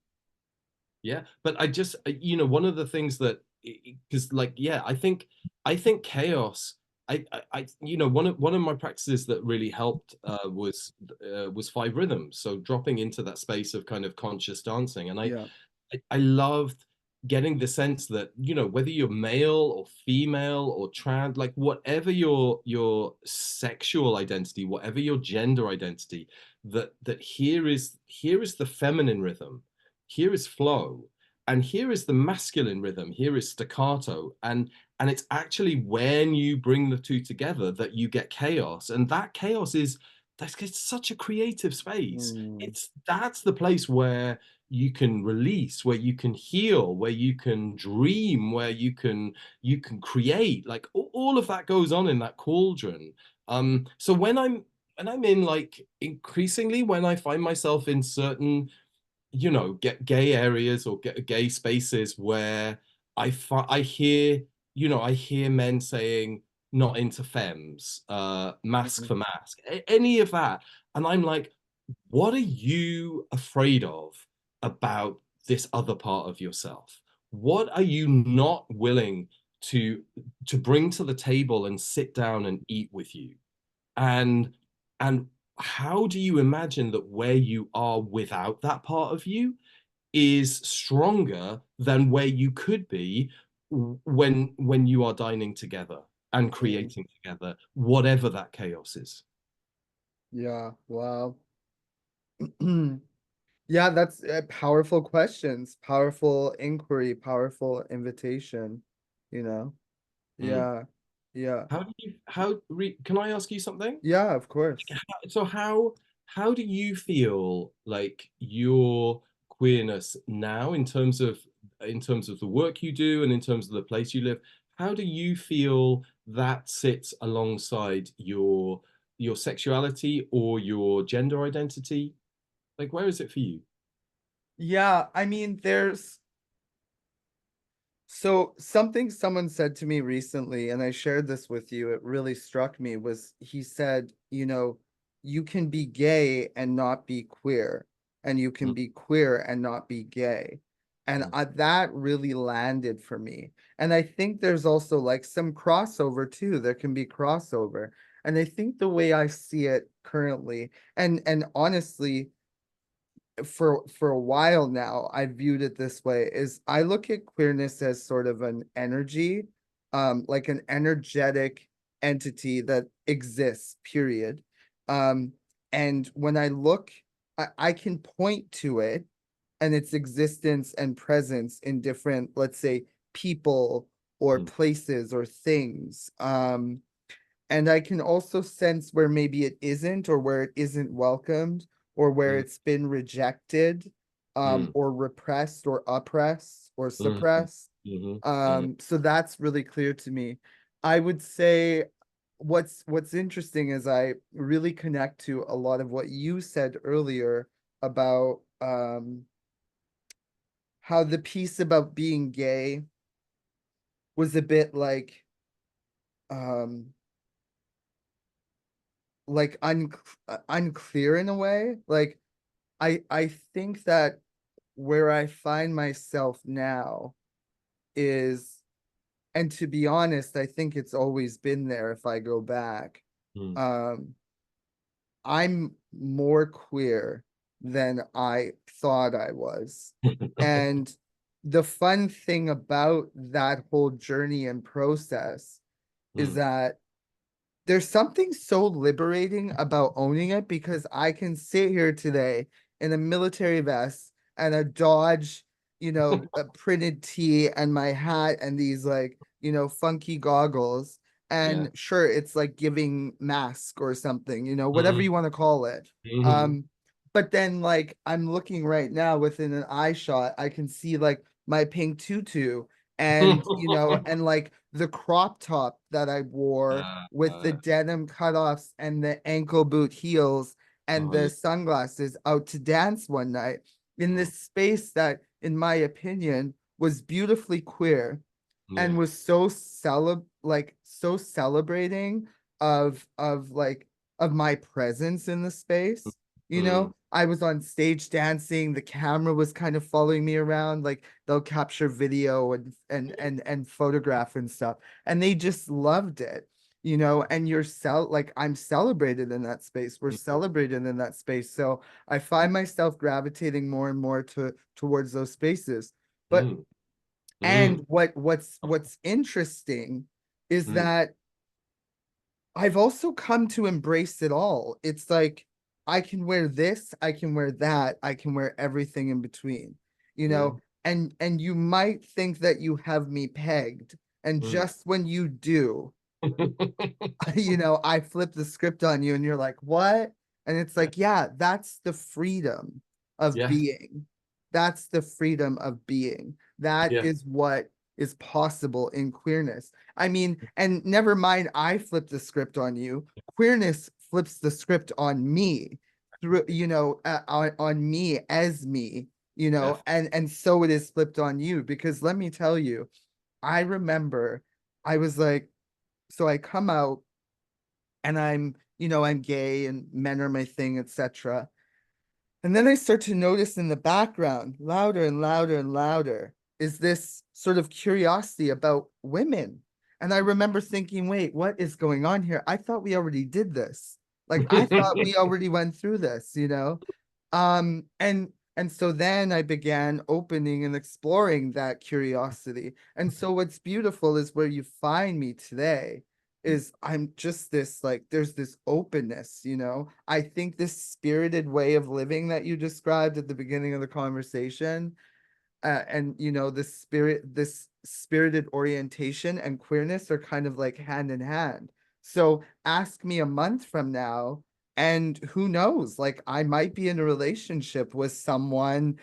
Yeah, but I just one of the things that because like yeah, I think chaos. One of my practices that really helped was five rhythms. So dropping into that space of kind of conscious dancing, and Yeah. I loved getting the sense that whether you're male or female or trans, like whatever your sexual identity, whatever your gender identity, that here is the feminine rhythm, here is flow, and here is the masculine rhythm, here is staccato, and it's actually when you bring the two together that you get chaos, and that chaos is that's it's such a creative space. Mm, That's the place where you can release, where you can heal, where you can dream, where you can create. Like all of that goes on in that cauldron. So when I'm in, like, increasingly when I find myself in certain get gay areas or get gay spaces where I hear men saying not into femmes, mask mhm. for mask, any of that, and I'm like, what are you afraid of about this other part of yourself? What are you not willing to bring to the table and sit down and eat with you? And and how do you imagine that where you are without that part of you is stronger than where you could be when you are dining together and Mm, creating together, whatever that chaos is? yeah, wow. Yeah, that's powerful questions, powerful inquiry, powerful invitation, you know. Mm. Yeah, yeah, Can I ask you something? yeah, of course. So how do you feel like your queerness now, in terms of the work you do and in terms of the place you live? How do you feel that sits alongside your sexuality or your gender identity? Like, where is it for you? Yeah, I mean, there's so something someone said to me recently, and I shared this with you, it really struck me, was he said, you know, you can be gay and not be queer, and you can Mm, be queer and not be gay. And mm, that really landed for me. And I think there's also like some crossover too. There can be crossover. And I think the way I see it currently, and honestly, for a while now I viewed it this way, is I look at queerness as sort of an energy, like an energetic entity that exists, period. um and when I look, I can point to it and its existence and presence in different, let's say, people or mm, places or things. And I can also sense where maybe it isn't, or where it isn't welcomed, or where mm, it's been rejected, mm, or repressed or oppressed or mm, suppressed. mhm, mhm, So that's really clear to me. I would say what's interesting is I really connect to a lot of what you said earlier about how the piece about being gay was a bit um unclear in a way. Like I think that where I find myself now is, and to be honest, I think it's always been there if I go back. mm. Um, I'm more queer than I thought I was. And the fun thing about that whole journey and process is Mm, that there's something so liberating about owning it, because I can sit here today in a military vest and a Dodge, a printed tee and my hat and these like, funky goggles. yeah. And sure, it's like giving mask or something, whatever Mm, you want to call it. mhm. Um, but then like I'm looking right now within an eye shot, I can see like my pink tutu and and like the crop top that I wore with the Uh, denim cutoffs and the ankle boot heels and oh the yeah. sunglasses out to dance one night. in this space that, in my opinion, was beautifully queer and Yeah. was so so celebrating of my presence in the space. You Mm, know, I was on stage dancing, the camera was kind of following me around, like they'll capture video and photograph and stuff, and they just loved it. You know, and like I'm celebrated in that space. We're mm, celebrated in that space. So I find myself gravitating more and more towards those spaces. But mm, and mm, what's interesting is mm, that I've also come to embrace it all. It's like I can wear this, I can wear that, I can wear everything in between, you know, mm, and you might think that you have me pegged, and mm. just when you do, you know, I flip the script on you and you're like, what? And it's like, yeah, that's the freedom of Yeah. being. That's the freedom of being. That Yeah. is what is possible in queerness. I mean, and never mind, I flip the script on you. Queerness flips the script on me through, you know, on me as me, you know, Def. and so it is flipped on you because let me tell you, I remember I was like, so I come out and I'm, you know, I'm gay and men are my thing, etc. And then I start to notice in the background, louder and louder and louder, is this sort of curiosity about women. And I remember thinking, wait, what is going on here? I thought we already did this. Like I thought we already went through this, you know? And so then I began opening and exploring that curiosity. And so what's beautiful is where you find me today is I'm just this like there's this openness, you know. I think this spirited way of living that you described at the beginning of the conversation, and you know, this spirited orientation and queerness are kind of like hand in hand. So ask me a month from now, and who knows, like I might be in a relationship with someone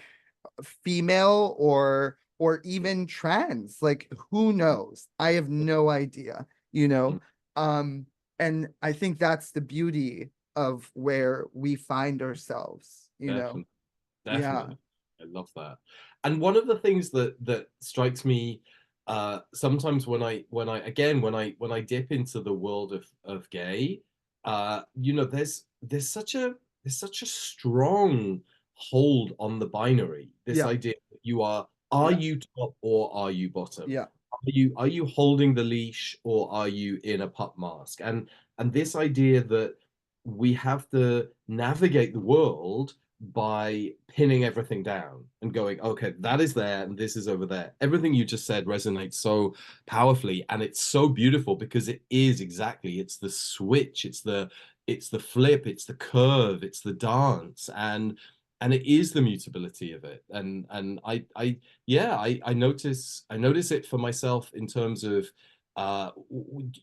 female or even trans, like who knows, I have no idea, you know. um and I think that's the beauty of where we find ourselves, you know. Definitely. Yeah, Definitely. I love that. And one of the things that strikes me sometimes when I again when I dip into the world of gay, you know, there's such a strong hold on the binary. This yeah, idea that are yeah, you top or are you bottom? yeah. Are you holding the leash or are you in a pup mask? And this idea that we have to navigate the world by pinning everything down and going, okay, that is there and this is over there. Everything you just said resonates so powerfully, and it's so beautiful because it is exactly, it's the switch, it's the flip, it's the curve, it's the dance, and it is the mutability of it. And I yeah, I notice it for myself in terms of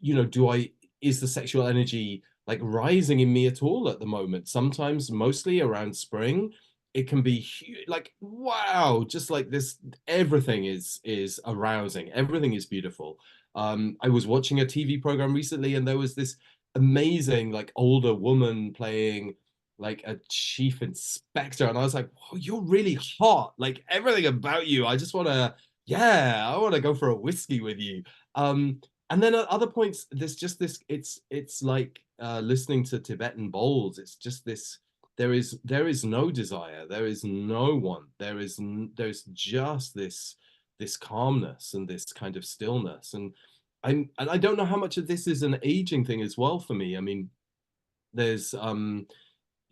you know, do I is the sexual energy like rising in me at all at the moment? Sometimes, mostly around spring, it can be like wow, just like this. Everything is arousing. Everything is beautiful. I was watching a TV program recently, and there was this amazing like older woman playing like a chief inspector, and I was like, "Whoa, you're really hot! Like everything about you. I just want to, yeah, I want to go for a whiskey with you." And then at other points, there's just this. It's like listening to Tibetan bowls. It's just this. There is no desire. There is no one. There's just this calmness and this kind of stillness. And I don't know how much of this is an aging thing as well for me. I mean, there's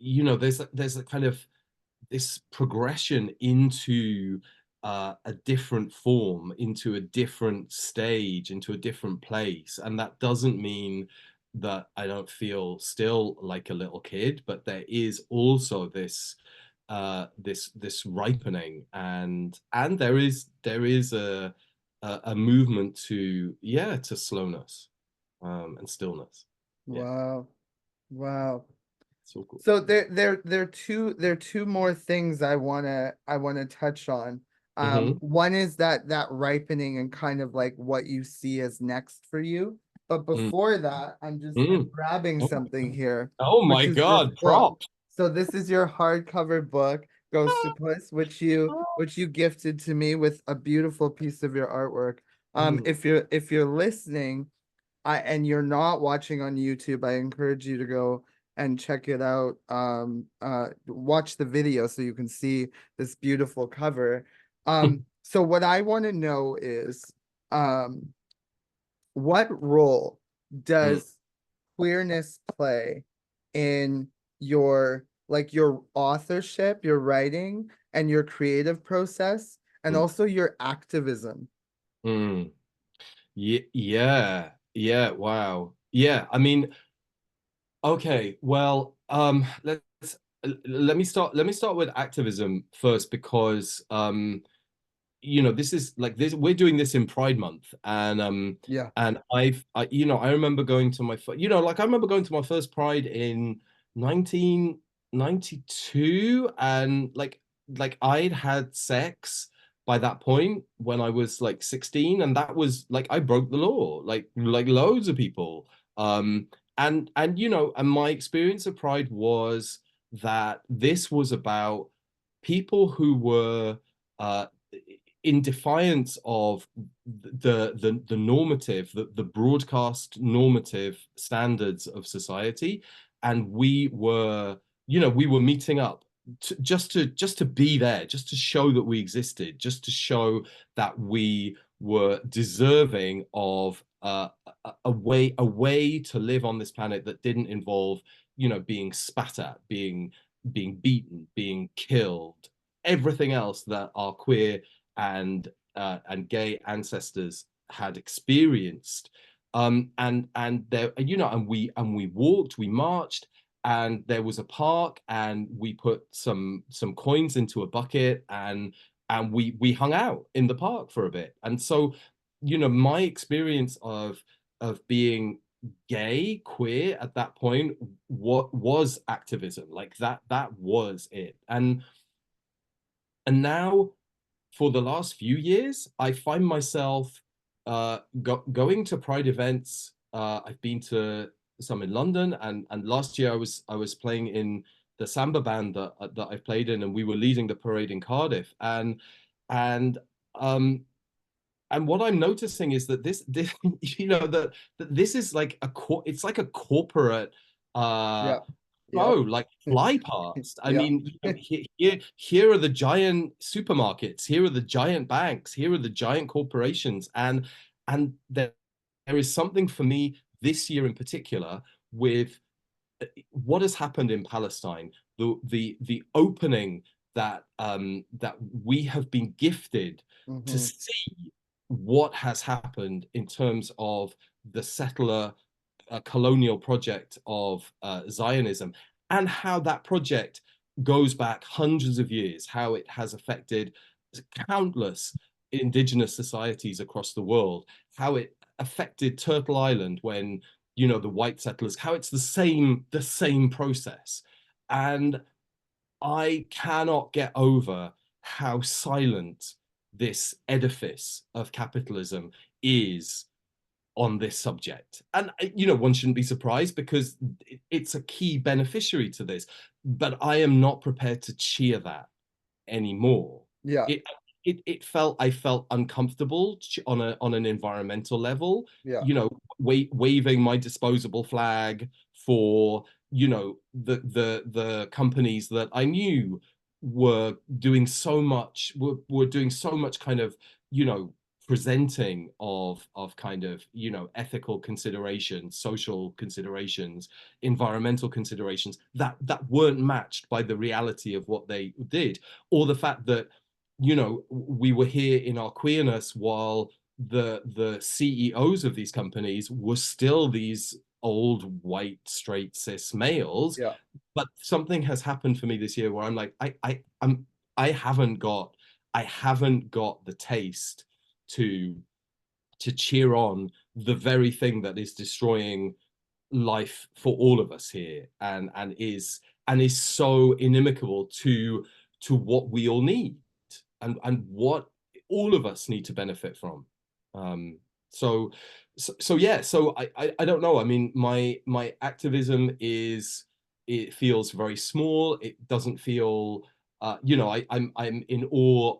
you know, there's a kind of this progression into a different form, into a different stage, into a different place. And that doesn't mean that I don't feel still like a little kid, but there is also this ripening, and there is a movement to, yeah, to slowness and stillness. Yeah, Wow, wow. so cool. So there are two more things I wanna touch on. Hmm. One is that ripening and kind of like what you see as next for you. But Mm, before that, I'm mm. grabbing Oh, something here, oh my which is this God, book. props. So this is your hardcover book. Ghostopus, which you gifted to me with a beautiful piece of your artwork. Mm, If you're listening, and you're not watching on YouTube, I encourage you to go and check it out. Watch the video so you can see this beautiful cover. So what I want to know is, um, what role mm, does queerness play in your authorship, your writing, and your creative process, and mm, also your activism? mm. Yeah, wow. Yeah, I mean, okay, well, let me start with activism first because this is like this we're doing this in Pride Month, Yeah. and I remember going to I remember going to my first Pride in 1992, and like I'd had sex by that point when I was like 16, and that was like I broke the law like loads of people. And my experience of Pride was that this was about people who were uh in defiance of the normative, the broadcast normative standards of society, and we were meeting up just to be there, just to show that we existed, just to show that we were deserving of a way to live on this planet that didn't involve being spat at, being beaten, being killed, everything else that our queer and gay ancestors had experienced. And there, and we walked, we marched, and there was a park, and we put some coins into a bucket, and we hung out in the park for a bit. And so, my experience of being gay, queer at that point, what was activism, like that was it. And now for the last few years, I find myself going to Pride events. I've been to some in London, and last year I was playing in the samba band that I've played in, and we were leading the parade in Cardiff. And um and what I'm noticing is that this that this is like it's like a corporate uh Yeah. Oh, Yep. like fly past. I Yep. mean, here are the giant supermarkets, here are the giant banks, here are the giant corporations, and there is something for me this year in particular with what has happened in Palestine, the opening that we have been gifted to Hmm. see what has happened in terms of the settler colonial project of Zionism, and how that project goes back hundreds of years, how it has affected countless indigenous societies across the world, how it affected Turtle Island when the white settlers, how it's the same process. And I cannot get over how silent this edifice of capitalism is on this subject. And one shouldn't be surprised because it's a key beneficiary to this, but I am not prepared to cheer that anymore. Yeah. It I felt uncomfortable on an environmental level, Yeah. waving my disposable flag for the companies that I knew were doing so much kind of presenting of kind of ethical considerations, social considerations, environmental considerations that weren't matched by the reality of what they did, or the fact that we were here in our queerness while the CEOs of these companies were still these old white straight cis males. Yeah. But something has happened for me this year where I'm like I haven't got the taste to cheer on the very thing that is destroying life for all of us here, and is so inimical to what we all need, and what all of us need to benefit from. um so yeah, so I don't know. I mean, my activism is, it feels very small. It doesn't feel I'm in awe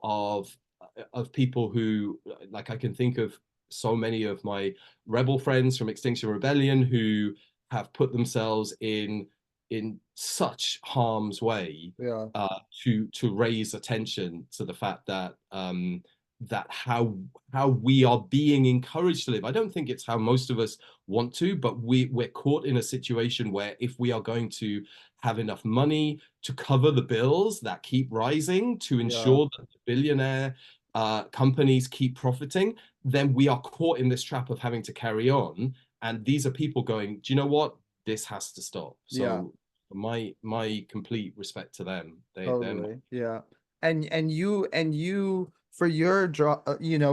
of people who, like, I can think of so many of my rebel friends from Extinction Rebellion who have put themselves in such harm's way, Yeah. to raise attention to the fact that that how we are being encouraged to live. I don't think it's how most of us want to, but we're caught in a situation where if we are going to have enough money to cover the bills that keep rising, to Yeah. ensure that the billionaire companies keep profiting, then we are caught in this trap of having to carry on. And these are people going, do you know what? This has to stop. Yeah. So my complete respect to them. They're Totally. Yeah. And you for your draw,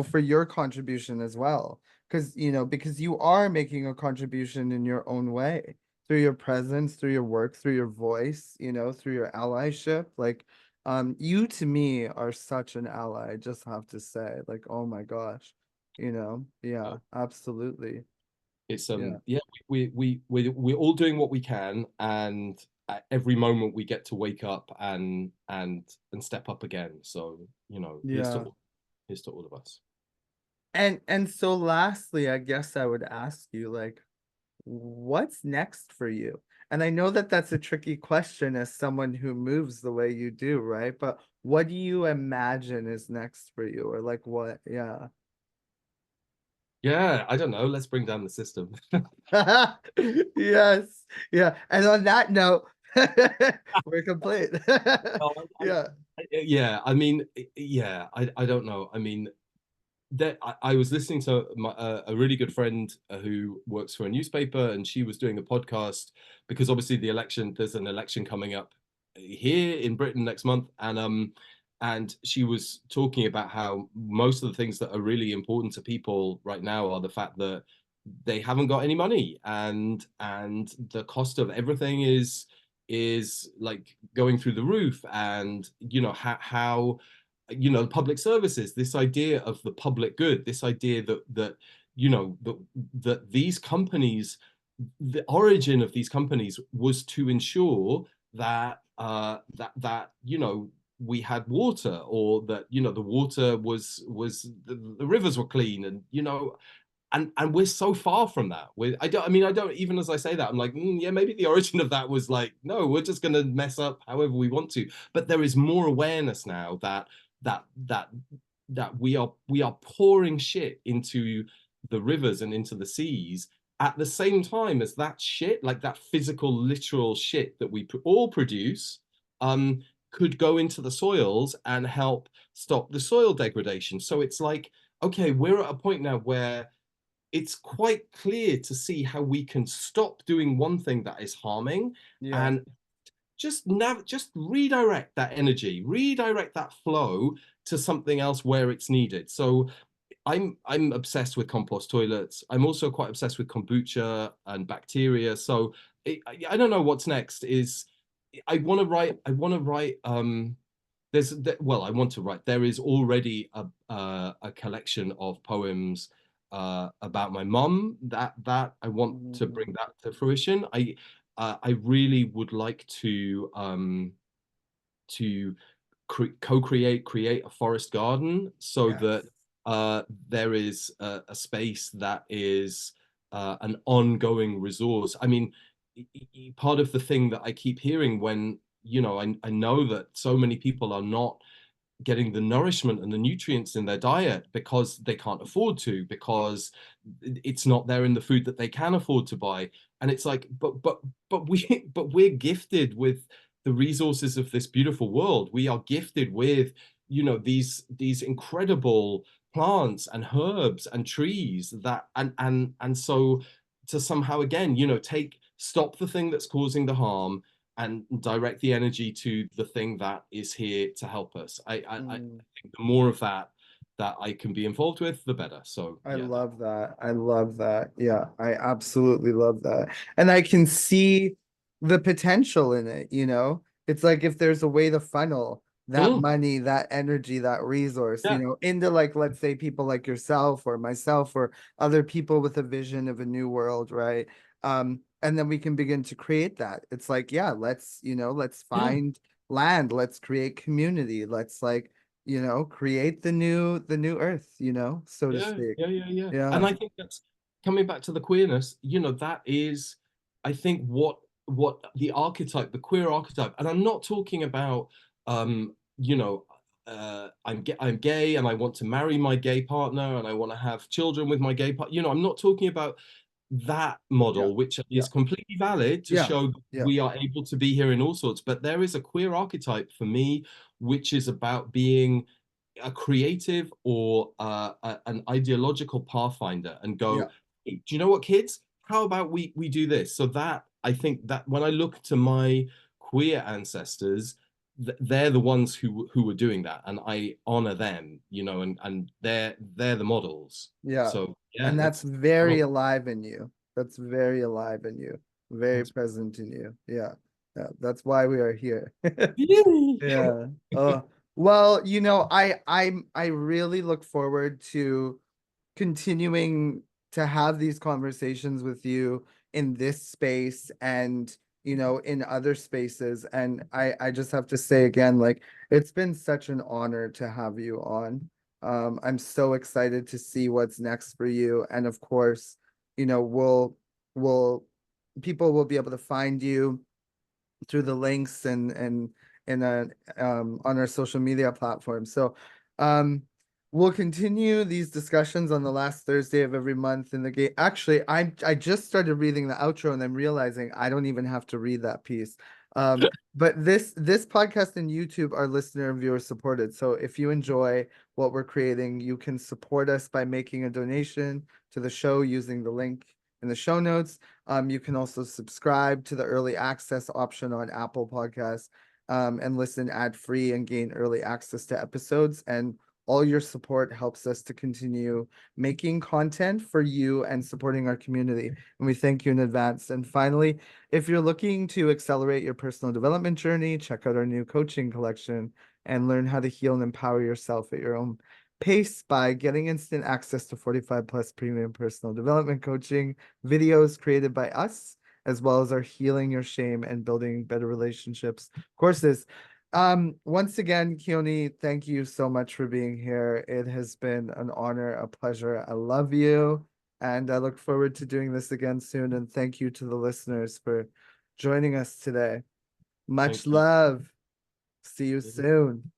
for your contribution as well. Because, because you are making a contribution in your own way through your presence, through your work, through your voice, through your allyship. Like, you to me are such an ally, I just have to say. Like, oh my gosh, yeah, absolutely. it's Yeah. yeah, we're all doing what we can, and at every moment we get to wake up and step up again. So, Yeah. here's to all of us. And so lastly, I guess I would ask you, like, what's next for you? And I know that that's a tricky question as someone who moves the way you do, right? But what do you imagine is next for you? Or like what? Yeah. Yeah, I don't know. Let's bring down the system. Yes. Yeah. And on that note, we're complete. No, Yeah. yeah, I mean, yeah, I don't know. I mean, that I was listening to a really good friend who works for a newspaper, and she was doing a podcast because obviously there's an election coming up here in Britain next month, and she was talking about how most of the things that are really important to people right now are the fact that they haven't got any money, and the cost of everything is like going through the roof, and how public services, this idea of the public good, this idea that that these companies, the origin of these companies was to ensure that we had water, or that the water was the rivers were clean, and and we're so far from that. I don't, even as I say that, I'm like, yeah, maybe the origin of that was like, no, we're just going to mess up however we want to. But there is more awareness now that that that we are pouring shit into the rivers and into the seas at the same time as that shit, like that physical, literal shit that we all produce, um, could go into the soils and help stop the soil degradation. So it's like, okay, we're at a point now where it's quite clear to see how we can stop doing one thing that is harming, Yeah. and just redirect that energy, redirect that flow to something else where it's needed. So I'm obsessed with compost toilets. I'm also quite obsessed with kombucha and bacteria. So I don't know what's next. Is I want to write I want to write. There is already a collection of poems about my mum that I want to Mm, bring that to fruition. I really would like to create a forest garden, so yes. that there is a space that is an ongoing resource. I mean, part of the thing that I keep hearing when I know that so many people are not getting the nourishment and the nutrients in their diet because they can't afford to, because it's not there in the food that they can afford to buy. And it's like, but we're gifted with the resources of this beautiful world. We are gifted with these incredible plants and herbs and trees, that and so to somehow, again, take stop the thing that's causing the harm and direct the energy to the thing that is here to help us. I Mm. think the more of that I can be involved with, the better. So I yeah, love that. I love that. Yeah, I absolutely love that. And I can see the potential in it. It's like if there's a way to funnel that Mm, money, that energy, that resource, yeah, into, like, let's say people like yourself or myself or other people with a vision of a new world, right? And then we can begin to create that. It's like, yeah, let's yeah, find land, let's create community, let's like, create the new earth, so to Yeah, speak. yeah, yeah, yeah. And Yeah, I think that's coming back to the queerness, that is, I think, what the archetype, the queer archetype, and I'm not talking about I'm gay and I want to marry my gay partner and I want to have children with my gay partner. I'm not talking about that yeah, model, which yeah, is completely valid to yeah, show yeah, we are able to be here in all sorts. But there is a queer archetype for me, which is about being a creative or an ideological pathfinder and yeah, go, "Hey, do you know what, kids? How about we do this?" So that I think that when I look to my queer ancestors, they're the ones who were doing that, and I honor them, and they're the models. yeah. So yeah, And that's that's very well, alive in you. That's very alive in you, very thanks. present in you. Yeah, yeah, that's why we are here. Yay! Yeah. Well, I really look forward to continuing to have these conversations with you in this space and in other spaces. And I just have to say again, like, it's been such an honor to have you on. I'm so excited to see what's next for you. And of course, we'll people will be able to find you through the links and on our social media platforms. So um we'll continue these discussions on the last Thursday of every month in the game. Actually, I just started reading the outro and I'm realizing I don't even have to read that piece. But this podcast and YouTube are listener and viewer supported. So if you enjoy what we're creating, you can support us by making a donation to the show using the link in the show notes. You can also subscribe to the early access option on Apple Podcasts, and listen ad-free and gain early access to episodes. And all your support helps us to continue making content for you and supporting our community. And we thank you in advance. And finally, if you're looking to accelerate your personal development journey, check out our new coaching collection and learn how to heal and empower yourself at your own pace by getting instant access to 45 plus premium personal development coaching videos created by us, as well as our healing your shame and building better relationships courses. Once again, Keone, thank you so much for being here. It has been an honor, a pleasure. I love you, and I look forward to doing this again soon. And thank you to the listeners for joining us today. Much Thank you. love. See you soon.